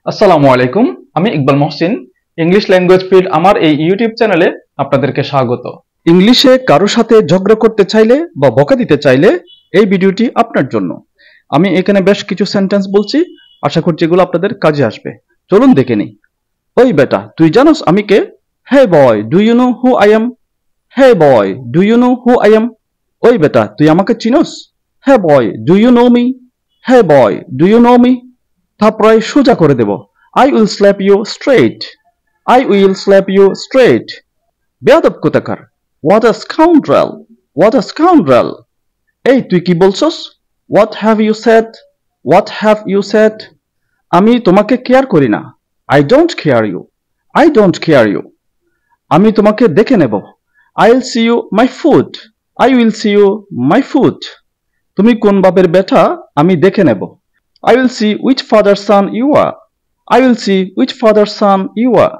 আসসালামু আলাইকুম। আমি Iqbal Mohsin. English language feed আমার এই ইউটিউব চ্যানেলে আপনাদেরকে স্বাগত। ইংলিশে কারোর সাথে ঝগড়া করতে চাইলে বা বকা দিতে চাইলে এই ভিডিওটি আপনার জন্য। আমি এখানে বেশ কিছু সেন্টেন্স বলছি, আশা করছি এগুলো আপনাদের কাজে আসবে। চলুন দেখে নিই। ওই বেটা, তুই জানোস আমি কে? Hey boy, do you know who I am? Hey boy, do you know who I am? ওই বেটা, তুই আমাকে চিনোস? Hey boy, do you know me? Hey boy, do you know me? থাপড়ায় সোজা করে দেব। I will slap you straight. I will slap you straight. বেয়াদব কোথাকার। What a scoundrel. What a scoundrel. এই তুই কি বলছস? What have you said? What have you said? আমি তোমাকে কেয়ার করি না। I don't care you. I don't care you. আমি তোমাকে দেখে নেব। I'll see you my foot. I will see you my foot. তুমি কোন বাপের বেটা আমি দেখে নেব। I will see which father's son you are. I will see which father's son you are.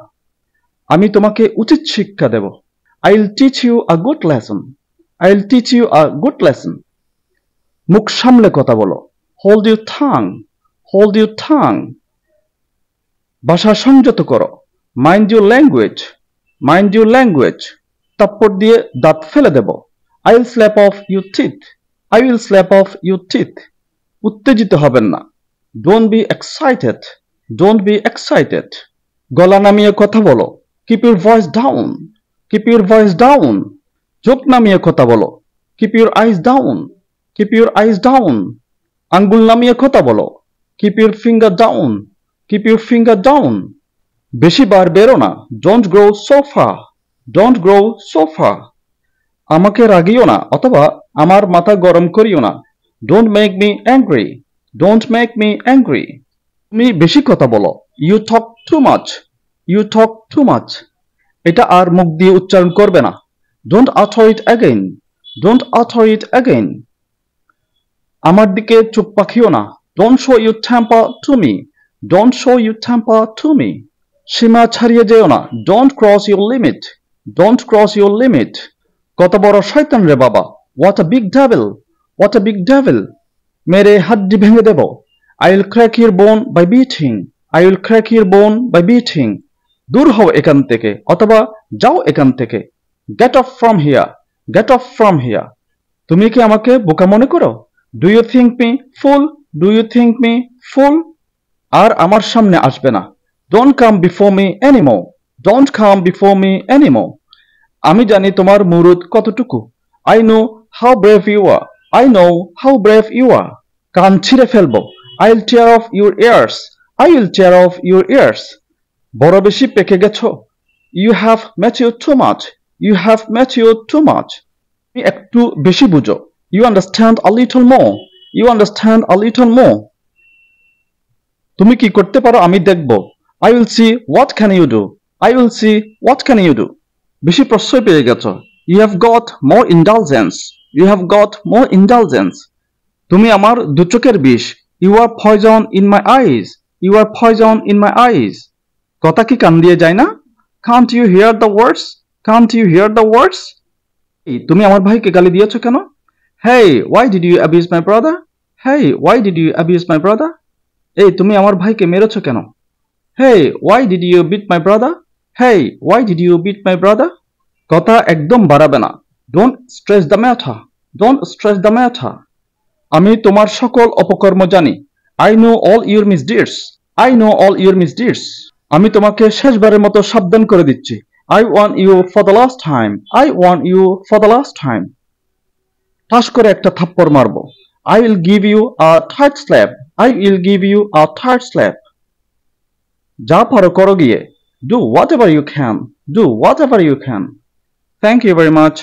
আমি তোমাকে উচিত শিক্ষা দেব। I will teach you a good lesson. I will teach you a good lesson. মুখ সামলে কথা বলো। Hold your tongue. Hold your tongue. ভাষা সংযত করো। Mind your language. Mind your language. তাপ্পর দিয়ে দাঁত ফেলে দেব। I will slap off your teeth. I will slap off your teeth. উত্তেজিত হবেন না। Don't be excited. Don't be excited. গলা নামিয়ে কথা বলো। Keep your voice down. Keep your voice down. চোখ নামিয়ে কথা বলো। Keep your eyes down. Keep your eyes down. আঙ্গুল নামিয়ে কথা বলো। Keep your finger down. Keep your finger down. বেশি বার বেরো না। Don't go so far. Don't go so far. আমাকে রাগিও না অথবা আমার মাথা গরম করিও না। Don't make me angry. Don't make me angry. তুমি বেশি কথা বলো। You talk too much. You talk too much. এটা আর মুখ দিয়ে উচ্চারণ করবে না। Don't utter it again. Don't utter it again. আমার দিকে চোখ পাকিও না। Don't show your temper to me. Don't show your temper to me. সীমা ছাড়িয়ে যেও না। Don't cross your limit. Don't cross your limit. কত বড় শয়তান রে বাবা। What a big devil. What a big devil. মেরে হাড্ডি ভেঙে দেব। I will crack your bone by beating. I will crack your bone by beating. দূর হও এখান থেকে অথবা যাও এখান থেকে। Get off from here. Get off from here. তুমি কি আমাকে বোকা মনে করো? Do you think me fool? Do you think me fool? আর আমার সামনে আসবে না। Don't come before me anymore. Don't come before me anymore. আমি জানি তোমার মুরুদ কতটুকু। I know how brave you are. I know how brave you are. কান ছিঁড়ে ফেলবো। I'll tear off your ears. I will tear off your ears. বড় বেশি পেকে গেছো। You have matured too much. You have matured too much. তুমি একটু বেশি বুঝো। You understand a little more. You understand a little more. তুমি কি করতে পারো আমি দেখব। I will see what can you do. I will see what can you do. বেশি প্রশ্রয় পেয়ে গেছো। You have got more indulgence. You have got more indulgence. তুমি আমার দু চোখের বিষ। You are poison in my eyes. You are poison in my eyes. কথা কি কান দিয়ে যায় না? Can't you hear the words? Can't you hear the words? এই তুমি আমার ভাইকে গালি দিয়েছো কেন? Hey, why did you abuse my brother? Hey, why did you abuse my brother? এই তুমি আমার ভাইকে মেরেছো কেন? Hey, why did you beat my brother? Hey, why did you beat my brother? কথা একদম বাড়াবে না। Don't stress the matter. Don't stress the matter. আমি তোমার সকল অপকর্ম জানি। I know all your misdeeds. I know all your misdeeds. আমি তোমাকে শেষবারের মতো সাবধান করে দিচ্ছি। I warn you for the last time. I warn you for the last time. ঠাস করে একটা থাপ্পড় মারবো। I will give you a tight slap. I will give you a tight slap. যা পারো করো গিয়ে। Do whatever you can. Do whatever you can. Thank you very much.